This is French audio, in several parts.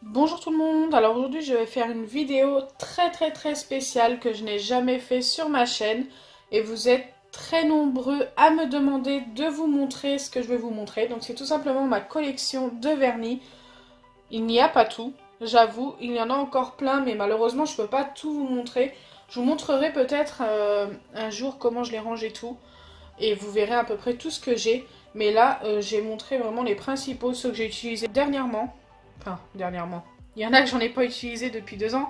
Bonjour tout le monde, alors aujourd'hui je vais faire une vidéo très spéciale que je n'ai jamais fait sur ma chaîne et vous êtes très nombreux à me demander de vous montrer ce que je vais vous montrer. Donc c'est tout simplement ma collection de vernis. Il n'y a pas tout, j'avoue, il y en a encore plein mais malheureusement je ne peux pas tout vous montrer. Je vous montrerai peut-être un jour comment je les range et tout et vous verrez à peu près tout ce que j'ai. Mais là j'ai montré vraiment les principaux, ceux que j'ai utilisés dernièrement. Enfin, dernièrement. Il y en a que j'en ai pas utilisé depuis 2 ans,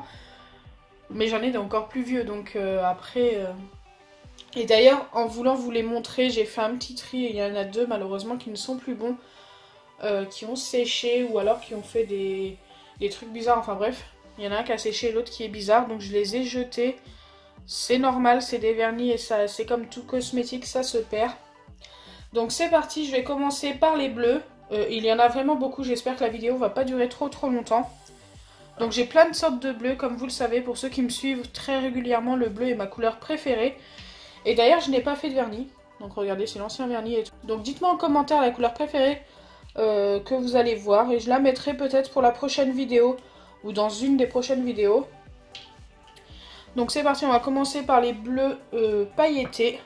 mais j'en ai encore plus vieux, donc après... Et d'ailleurs, en voulant vous les montrer, j'ai fait un petit tri, et il y en a deux malheureusement qui ne sont plus bons, qui ont séché, ou alors qui ont fait des trucs bizarres, enfin bref. Il y en a un qui a séché et l'autre qui est bizarre, donc je les ai jetés. C'est normal, c'est des vernis, et ça, c'est comme tout cosmétique, ça se perd. Donc c'est parti, je vais commencer par les bleus. Il y en a vraiment beaucoup, j'espère que la vidéo va pas durer trop longtemps. Donc j'ai plein de sortes de bleus, comme vous le savez, pour ceux qui me suivent très régulièrement, le bleu est ma couleur préférée. Et d'ailleurs je n'ai pas fait de vernis, donc regardez c'est l'ancien vernis et tout. Donc dites-moi en commentaire la couleur préférée que vous allez voir, et je la mettrai peut-être pour la prochaine vidéo, ou dans une des prochaines vidéos. Donc c'est parti, on va commencer par les bleus pailletés.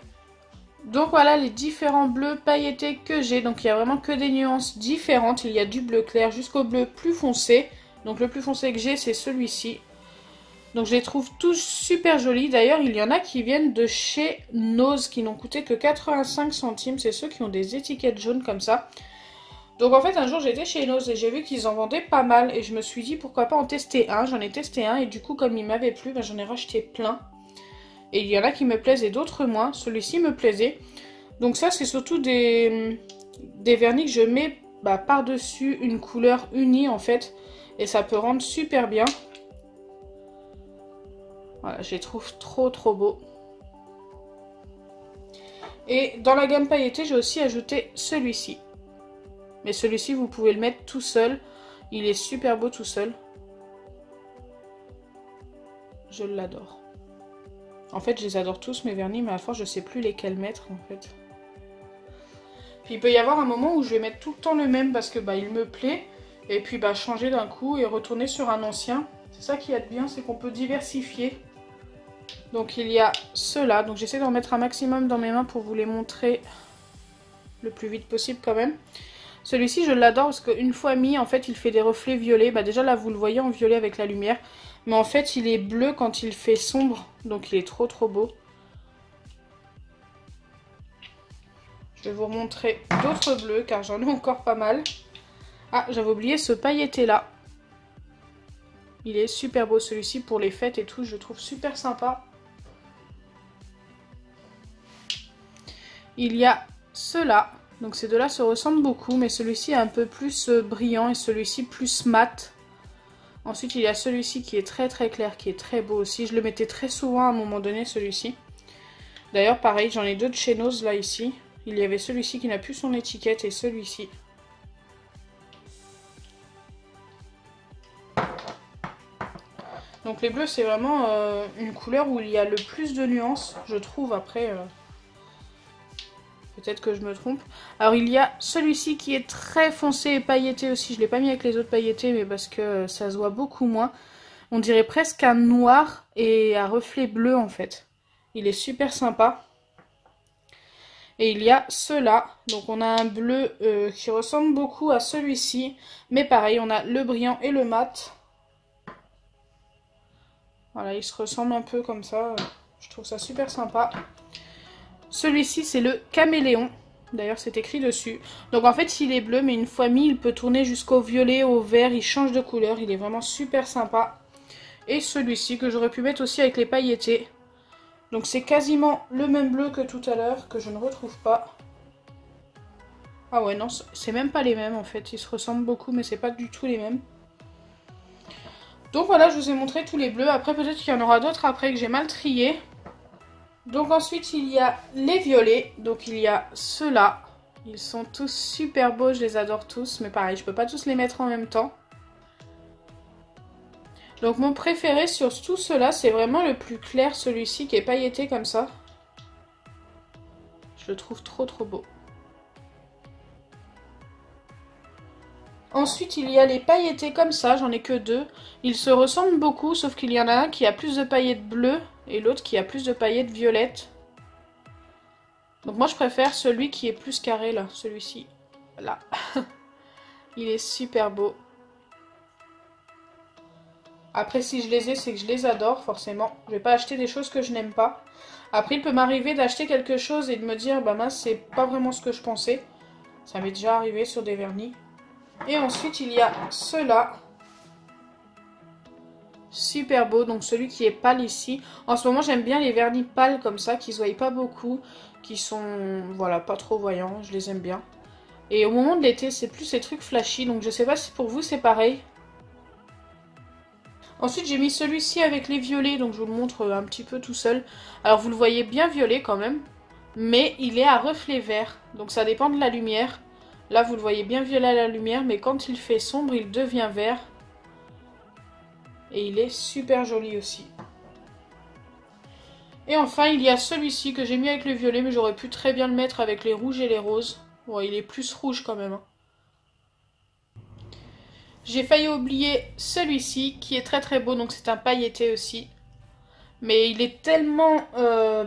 Donc voilà les différents bleus pailletés que j'ai. Donc il y a vraiment que des nuances différentes. Il y a du bleu clair jusqu'au bleu plus foncé. Donc le plus foncé que j'ai c'est celui-ci. Donc je les trouve tous super jolis. D'ailleurs il y en a qui viennent de chez Nose qui n'ont coûté que 85 centimes. C'est ceux qui ont des étiquettes jaunes comme ça. Donc en fait un jour j'étais chez Nose et j'ai vu qu'ils en vendaient pas mal. Et je me suis dit pourquoi pas en tester un. J'en ai testé un et du coup comme il m'avait plu, j'en ai racheté plein. Et il y en a qui me plaisent et d'autres moins. Celui-ci me plaisait. Donc ça, c'est surtout des vernis que je mets par-dessus une couleur unie en fait. Et ça peut rendre super bien. Voilà, je les trouve trop beaux. Et dans la gamme pailletée, j'ai aussi ajouté celui-ci. Mais celui-ci, vous pouvez le mettre tout seul. Il est super beau tout seul. Je l'adore. En fait, je les adore tous mes vernis, mais à la fois, je sais plus lesquels mettre en fait. Puis il peut y avoir un moment où je vais mettre tout le temps le même parce que il me plaît. Et puis changer d'un coup et retourner sur un ancien. C'est ça qui est bien, c'est qu'on peut diversifier. Donc il y a ceux-là. Donc j'essaie d'en mettre un maximum dans mes mains pour vous les montrer le plus vite possible quand même. Celui-ci je l'adore parce qu'une fois mis, en fait il fait des reflets violets. Déjà là vous le voyez en violet avec la lumière. Mais en fait il est bleu quand il fait sombre. Donc il est trop beau. Je vais vous remontrer d'autres bleus car j'en ai encore pas mal. Ah, j'avais oublié ce pailleté là. Il est super beau celui-ci pour les fêtes et tout, je le trouve super sympa. Il y a ceux-là, donc ces deux-là se ressemblent beaucoup, mais celui-ci est un peu plus brillant et celui-ci plus mat. Ensuite il y a celui-ci qui est très clair, qui est très beau aussi. Je le mettais très souvent à un moment donné celui-ci. D'ailleurs pareil, j'en ai deux de chez Nose là ici. Il y avait celui-ci qui n'a plus son étiquette et celui-ci. Donc les bleus c'est vraiment une couleur où il y a le plus de nuances, je trouve. Après, peut-être que je me trompe. Alors il y a celui-ci qui est très foncé et pailleté aussi. Je ne l'ai pas mis avec les autres pailletés mais parce que ça se voit beaucoup moins. On dirait presque un noir et à reflet bleu en fait. Il est super sympa. Et il y a ceux-là. Donc on a un bleu qui ressemble beaucoup à celui-ci. Mais pareil, on a le brillant et le mat. Voilà, ils se ressemblent un peu comme ça. Je trouve ça super sympa. Celui-ci, c'est le caméléon. D'ailleurs, c'est écrit dessus. Donc en fait, il est bleu, mais une fois mis, il peut tourner jusqu'au violet, au vert. Il change de couleur. Il est vraiment super sympa. Et celui-ci, que j'aurais pu mettre aussi avec les pailletés. Donc c'est quasiment le même bleu que tout à l'heure, que je ne retrouve pas. Ah ouais, non, c'est même pas les mêmes en fait. Ils se ressemblent beaucoup, mais c'est pas du tout les mêmes. Donc voilà, je vous ai montré tous les bleus. Après, peut-être qu'il y en aura d'autres après que j'ai mal trié. Donc ensuite, il y a les violets. Donc il y a ceux-là. Ils sont tous super beaux, je les adore tous. Mais pareil, je peux pas tous les mettre en même temps. Donc mon préféré sur tous ceux-là, c'est vraiment le plus clair, celui-ci qui est pailleté comme ça. Je le trouve trop beau. Ensuite, il y a les pailletés comme ça, j'en ai que deux. Ils se ressemblent beaucoup, sauf qu'il y en a un qui a plus de paillettes bleues et l'autre qui a plus de paillettes violettes. Donc moi, je préfère celui qui est plus carré, là, celui-ci. Là. Il est super beau. Après, si je les ai, c'est que je les adore, forcément. Je vais pas acheter des choses que je n'aime pas. Après, il peut m'arriver d'acheter quelque chose et de me dire, bah mince, c'est pas vraiment ce que je pensais. Ça m'est déjà arrivé sur des vernis. Et ensuite, il y a ceux-là. Super beau, donc celui qui est pâle ici. En ce moment, j'aime bien les vernis pâles comme ça, qui se voient pas beaucoup, qui sont, voilà, pas trop voyants. Je les aime bien. Et au moment de l'été, c'est plus ces trucs flashy, donc je sais pas si pour vous c'est pareil. Ensuite, j'ai mis celui-ci avec les violets, donc je vous le montre un petit peu tout seul. Alors, vous le voyez bien violet quand même, mais il est à reflet vert, donc ça dépend de la lumière. Là, vous le voyez bien violet à la lumière, mais quand il fait sombre, il devient vert. Et il est super joli aussi. Et enfin, il y a celui-ci que j'ai mis avec le violet, mais j'aurais pu très bien le mettre avec les rouges et les roses. Bon, il est plus rouge quand même, hein. J'ai failli oublier celui-ci qui est très très beau, donc c'est un pailleté aussi. Mais il est tellement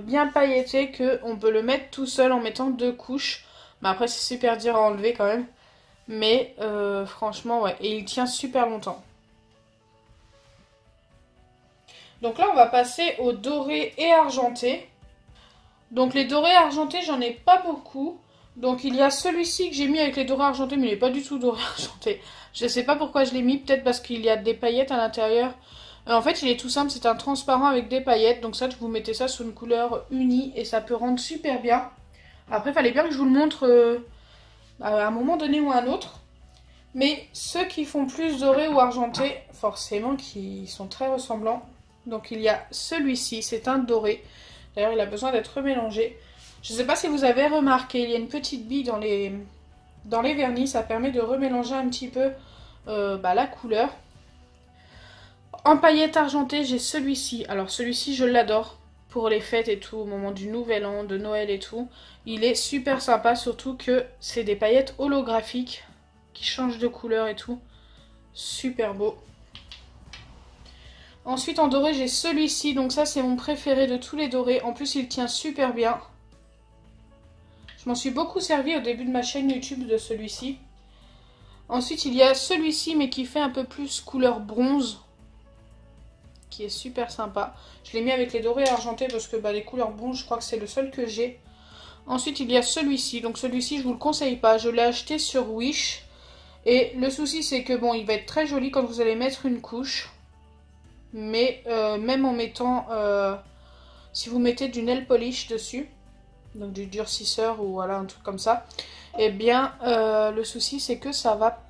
bien pailleté qu'on peut le mettre tout seul en mettant deux couches. Mais après c'est super dur à enlever quand même. Mais franchement ouais, et il tient super longtemps. Donc là on va passer aux dorés et argentés. Donc les dorés argentés j'en ai pas beaucoup. Donc il y a celui-ci que j'ai mis avec les dorés argentés, mais il n'est pas du tout doré argenté. Je sais pas pourquoi je l'ai mis, peut-être parce qu'il y a des paillettes à l'intérieur. En fait il est tout simple, c'est un transparent avec des paillettes. Donc ça vous mettez ça sur une couleur unie et ça peut rendre super bien. Après il fallait bien que je vous le montre à un moment donné ou à un autre. Mais ceux qui font plus doré ou argenté, forcément qui sont très ressemblants. Donc il y a celui-ci, c'est un doré. D'ailleurs il a besoin d'être remélangé. Je ne sais pas si vous avez remarqué, il y a une petite bille dans les vernis, ça permet de remélanger un petit peu la couleur. En paillettes argentées, j'ai celui-ci. Alors celui-ci, je l'adore pour les fêtes et tout, au moment du Nouvel An, de Noël et tout. Il est super sympa, surtout que c'est des paillettes holographiques qui changent de couleur et tout. Super beau. Ensuite, en doré, j'ai celui-ci. Donc ça, c'est mon préféré de tous les dorés. En plus, il tient super bien. Je m'en suis beaucoup servi au début de ma chaîne YouTube de celui-ci. Ensuite, il y a celui-ci, mais qui fait un peu plus couleur bronze. Qui est super sympa. Je l'ai mis avec les dorés argentés parce que les couleurs bronze, je crois que c'est le seul que j'ai. Ensuite, il y a celui-ci. Donc celui-ci, je vous le conseille pas. Je l'ai acheté sur Wish. Et le souci, c'est que bon, il va être très joli quand vous allez mettre une couche. Mais même en mettant... si vous mettez du nail polish dessus, donc du durcisseur ou voilà un truc comme ça, et bien le souci c'est que ça va,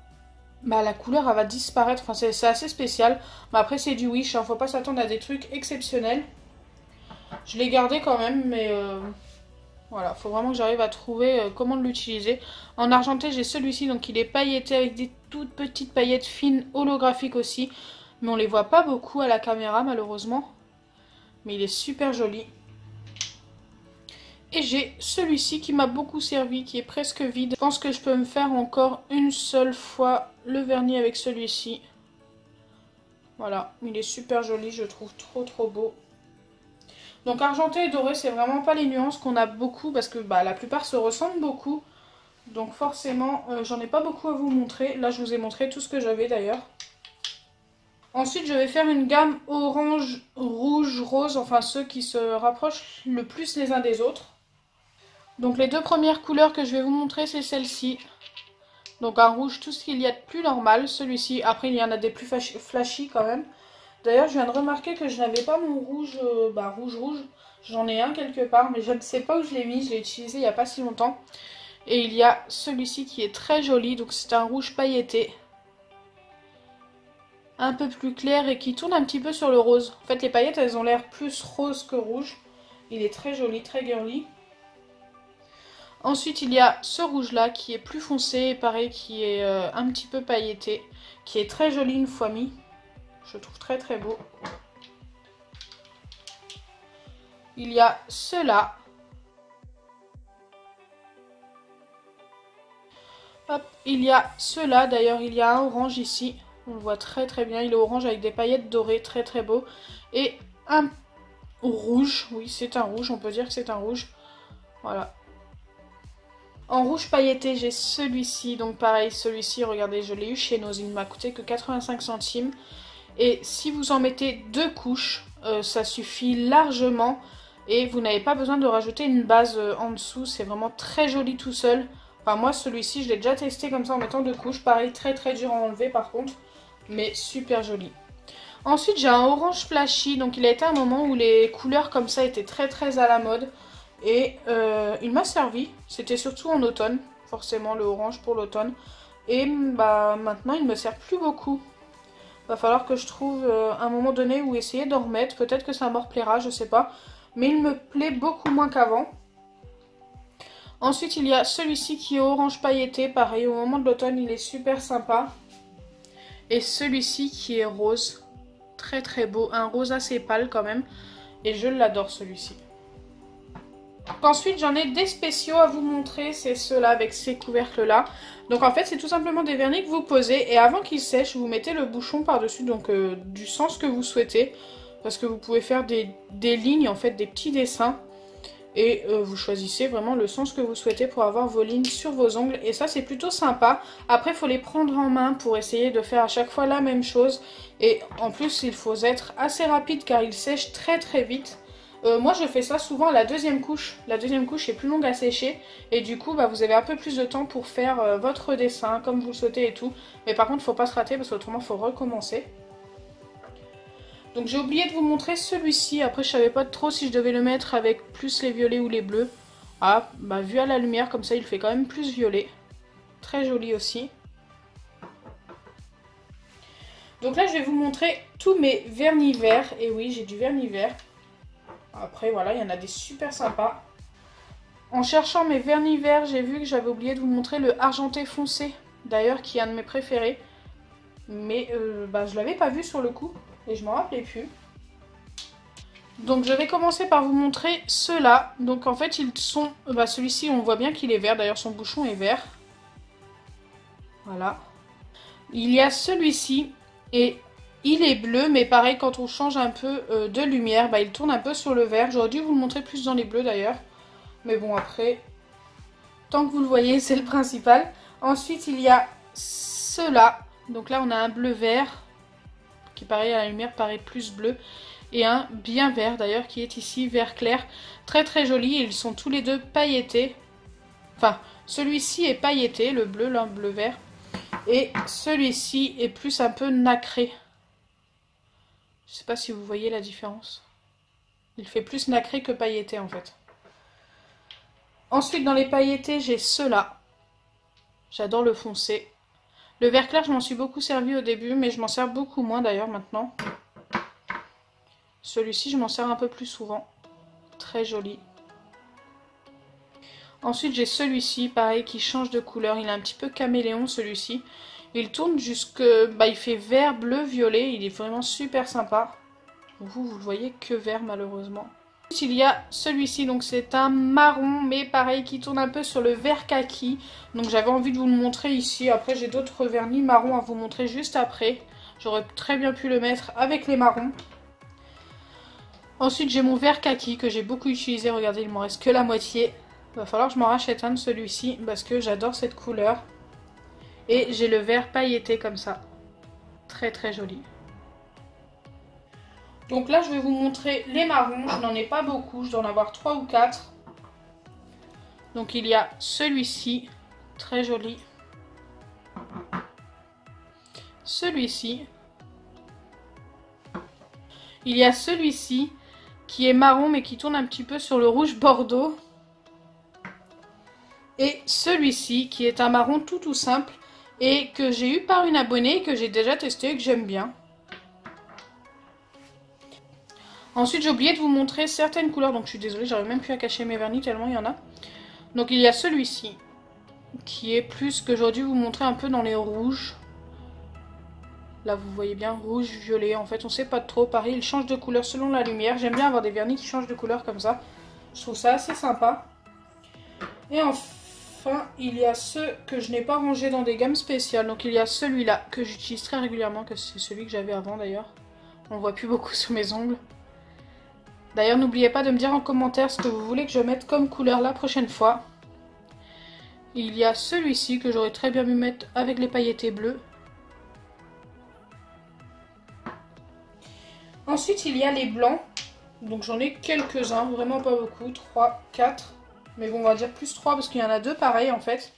la couleur elle va disparaître, enfin c'est assez spécial, mais après c'est du Wish, hein, faut pas s'attendre à des trucs exceptionnels. Je l'ai gardé quand même, mais voilà, faut vraiment que j'arrive à trouver comment l'utiliser. En argenté j'ai celui-ci, donc il est pailleté avec des toutes petites paillettes fines holographiques aussi, mais on les voit pas beaucoup à la caméra malheureusement, mais il est super joli. Et j'ai celui-ci qui m'a beaucoup servi, qui est presque vide. Je pense que je peux me faire encore une seule fois le vernis avec celui-ci. Voilà, il est super joli, je trouve trop beau. Donc argenté et doré, c'est vraiment pas les nuances qu'on a beaucoup parce que la plupart se ressemblent beaucoup. Donc forcément, j'en ai pas beaucoup à vous montrer. Là, je vous ai montré tout ce que j'avais d'ailleurs. Ensuite, je vais faire une gamme orange, rouge, rose, enfin ceux qui se rapprochent le plus les uns des autres. Donc les deux premières couleurs que je vais vous montrer, c'est celle-ci. Donc un rouge, tout ce qu'il y a de plus normal. Celui-ci, après il y en a des plus flashy quand même. D'ailleurs, je viens de remarquer que je n'avais pas mon rouge, rouge. J'en ai un quelque part, mais je ne sais pas où je l'ai mis. Je l'ai utilisé il n'y a pas si longtemps. Et il y a celui-ci qui est très joli. Donc c'est un rouge pailleté. Un peu plus clair et qui tourne un petit peu sur le rose. En fait, les paillettes, elles ont l'air plus rose que rouge. Il est très joli, très girly. Ensuite, il y a ce rouge-là qui est plus foncé, pareil, qui est un petit peu pailleté, qui est très joli une fois mis. Je trouve très beau. Il y a ceux-là. Hop, il y a ceux-là, d'ailleurs il y a un orange ici, on le voit très très bien, il est orange avec des paillettes dorées, très très beau. Et un rouge, oui c'est un rouge, on peut dire que c'est un rouge, voilà. En rouge pailleté j'ai celui-ci, donc pareil celui-ci, regardez je l'ai eu chez Nose, il m'a coûté que 85 centimes. Et si vous en mettez 2 couches, ça suffit largement. Et vous n'avez pas besoin de rajouter une base en dessous, c'est vraiment très joli tout seul. Enfin moi celui-ci je l'ai déjà testé comme ça en mettant 2 couches, pareil très très dur à enlever par contre, mais super joli. Ensuite j'ai un orange flashy, donc il a été un moment où les couleurs comme ça étaient très très à la mode. Et il m'a servi, c'était surtout en automne, forcément le orange pour l'automne. Et bah maintenant il me sert plus beaucoup. Va falloir que je trouve un moment donné où essayer d'en remettre, peut-être que ça me replaira, je sais pas. Mais il me plaît beaucoup moins qu'avant. Ensuite il y a celui-ci qui est orange pailleté, pareil au moment de l'automne il est super sympa. Et celui-ci qui est rose, très très beau, un rose assez pâle quand même. Et je l'adore celui-ci. Ensuite j'en ai des spéciaux à vous montrer, c'est ceux-là avec ces couvercles là. Donc en fait c'est tout simplement des vernis que vous posez et avant qu'ils sèchent vous mettez le bouchon par dessus, donc du sens que vous souhaitez. Parce que vous pouvez faire des lignes en fait, des petits dessins. Et vous choisissez vraiment le sens que vous souhaitez pour avoir vos lignes sur vos ongles. Et ça c'est plutôt sympa. Après il faut les prendre en main pour essayer de faire à chaque fois la même chose. Et en plus il faut être assez rapide car ils sèchent très très vite. Moi je fais ça souvent à la deuxième couche. La deuxième couche est plus longue à sécher. Et du coup bah, vous avez un peu plus de temps pour faire votre dessin comme vous le souhaitez et tout. Mais par contre il ne faut pas se rater parce qu'autrement il faut recommencer. Donc j'ai oublié de vous montrer celui-ci. Après je savais pas trop si je devais le mettre avec plus les violets ou les bleus. Ah bah vu à la lumière comme ça il fait quand même plus violet. Très joli aussi. Donc là je vais vous montrer tous mes vernis verts. Et oui j'ai du vernis vert. Après voilà il y en a des super sympas. En cherchant mes vernis verts j'ai vu que j'avais oublié de vous montrer le argenté foncé. D'ailleurs qui est un de mes préférés. Mais bah, je l'avais pas vu sur le coup. Et je m'en rappelais plus. Donc je vais commencer par vous montrer ceux-là. Donc en fait ils sont... Bah, celui-ci on voit bien qu'il est vert. D'ailleurs son bouchon est vert. Voilà. Il y a celui-ci. Et il est bleu. Mais pareil quand on change un peu de lumière. Bah, il tourne un peu sur le vert. J'aurais dû vous le montrer plus dans les bleus d'ailleurs. Mais bon après... Tant que vous le voyez c'est le principal. Ensuite il y a ceux-là. Donc là on a un bleu vert. Qui pareil à la lumière paraît plus bleu. Et un bien vert d'ailleurs qui est ici vert clair. Très très joli. Ils sont tous les deux pailletés. Enfin celui-ci est pailleté, le bleu, là, bleu vert. Et celui-ci est plus un peu nacré. Je sais pas si vous voyez la différence. Il fait plus nacré que pailleté en fait. Ensuite dans les pailletés j'ai ceux-là. J'adore le foncé. Le vert clair je m'en suis beaucoup servi au début mais je m'en sers beaucoup moins d'ailleurs maintenant. Celui-ci je m'en sers un peu plus souvent. Très joli. Ensuite j'ai celui-ci pareil qui change de couleur. Il est un petit peu caméléon celui-ci. Il tourne jusque... Bah il fait vert, bleu, violet. Il est vraiment super sympa. Vous le voyez que vert malheureusement. Il y a celui-ci, donc c'est un marron, mais pareil, qui tourne un peu sur le vert kaki. Donc j'avais envie de vous le montrer ici. Après j'ai d'autres vernis marrons à vous montrer juste après. J'aurais très bien pu le mettre avec les marrons. Ensuite j'ai mon vert kaki que j'ai beaucoup utilisé. Regardez, il m'en reste que la moitié. Il va falloir que je m'en rachète un de celui-ci parce que j'adore cette couleur. Et j'ai le vert pailleté comme ça. Très très joli. Donc là, je vais vous montrer les marrons. Je n'en ai pas beaucoup. Je dois en avoir 3 ou 4. Donc il y a celui-ci. Très joli. Celui-ci. Il y a celui-ci qui est marron mais qui tourne un petit peu sur le rouge bordeaux. Et celui-ci qui est un marron tout simple. Et que j'ai eu par une abonnée que j'ai déjà testé et que j'aime bien. Ensuite, j'ai oublié de vous montrer certaines couleurs. Donc, je suis désolée, j'arrive même plus à cacher mes vernis tellement il y en a. Donc, il y a celui-ci. Qui est plus que j'aurais dû vous montrer un peu dans les rouges. Là, vous voyez bien, rouge, violet. En fait, on sait pas trop. Pareil, il change de couleur selon la lumière. J'aime bien avoir des vernis qui changent de couleur comme ça. Je trouve ça assez sympa. Et enfin, il y a ceux que je n'ai pas rangés dans des gammes spéciales. Donc il y a celui-là que j'utilise très régulièrement, que c'est celui que j'avais avant d'ailleurs. On ne voit plus beaucoup sur mes ongles. D'ailleurs, n'oubliez pas de me dire en commentaire ce que vous voulez que je mette comme couleur la prochaine fois. Il y a celui-ci que j'aurais très bien pu mettre avec les pailletés bleues. Ensuite, il y a les blancs. Donc j'en ai quelques-uns, vraiment pas beaucoup. 3, 4. Mais bon, on va dire plus 3 parce qu'il y en a 2 pareils en fait.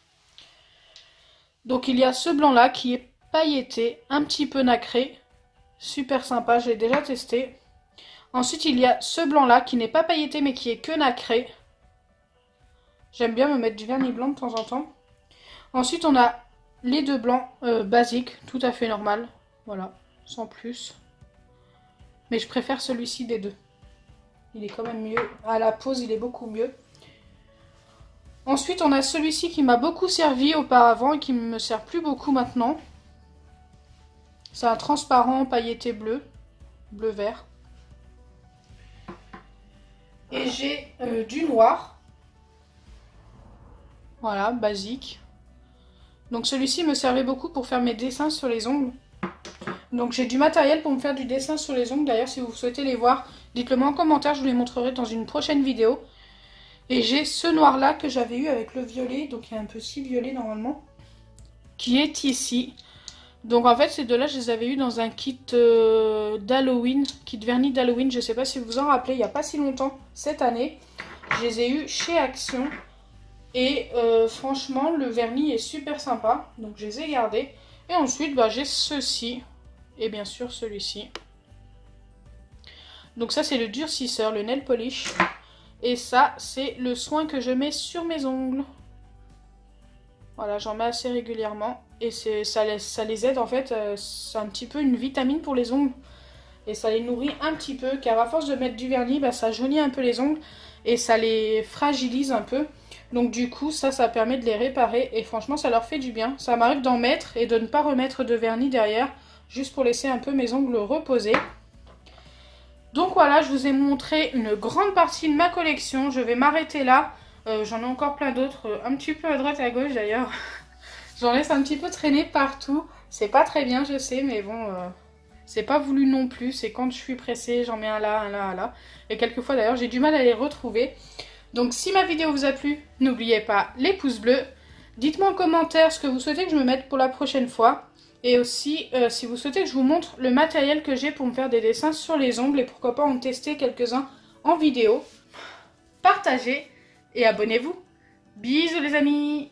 Donc il y a ce blanc-là qui est pailleté, un petit peu nacré. Super sympa, j'ai déjà testé. Ensuite, il y a ce blanc-là qui n'est pas pailleté mais qui est que nacré. J'aime bien me mettre du vernis blanc de temps en temps. Ensuite, on a les deux blancs basiques, tout à fait normal. Voilà, sans plus. Mais je préfère celui-ci des deux. Il est quand même mieux. À la pose, il est beaucoup mieux. Ensuite, on a celui-ci qui m'a beaucoup servi auparavant et qui ne me sert plus beaucoup maintenant. C'est un transparent pailleté bleu. Bleu-vert. Et j'ai du noir. Voilà, basique. Donc celui-ci me servait beaucoup pour faire mes dessins sur les ongles. Donc j'ai du matériel pour me faire du dessin sur les ongles. D'ailleurs, si vous souhaitez les voir, dites-le moi en commentaire, je vous les montrerai dans une prochaine vidéo. Et j'ai ce noir-là que j'avais eu avec le violet, donc il y a un petit violet normalement, qui est ici. Donc en fait, ces deux-là, je les avais eu dans un kit d'Halloween, kit vernis d'Halloween. Je ne sais pas si vous vous en rappelez, il n'y a pas si longtemps, cette année. Je les ai eu chez Action. Et franchement, le vernis est super sympa. Donc je les ai gardés. Et ensuite, bah, j'ai ceci. Et bien sûr, celui-ci. Donc ça, c'est le durcisseur, le nail polish. Et ça, c'est le soin que je mets sur mes ongles. Voilà, j'en mets assez régulièrement. Et ça les aide en fait. C'est un petit peu une vitamine pour les ongles. Et ça les nourrit un petit peu. Car à force de mettre du vernis, bah, ça jaunit un peu les ongles. Et ça les fragilise un peu. Donc du coup, ça permet de les réparer. Et franchement, ça leur fait du bien. Ça m'arrive d'en mettre et de ne pas remettre de vernis derrière. Juste pour laisser un peu mes ongles reposer. Donc voilà, je vous ai montré une grande partie de ma collection. Je vais m'arrêter là. J'en ai encore plein d'autres, un petit peu à droite et à gauche d'ailleurs. J'en laisse un petit peu traîner partout. C'est pas très bien, je sais, mais bon, c'est pas voulu non plus. C'est quand je suis pressée, j'en mets un là, un là, un là. Et quelquefois d'ailleurs, j'ai du mal à les retrouver. Donc si ma vidéo vous a plu, n'oubliez pas les pouces bleus. Dites-moi en commentaire ce que vous souhaitez que je me mette pour la prochaine fois. Et aussi, si vous souhaitez que je vous montre le matériel que j'ai pour me faire des dessins sur les ongles. Et pourquoi pas en tester quelques-uns en vidéo. Partagez et abonnez-vous. Bisous les amis!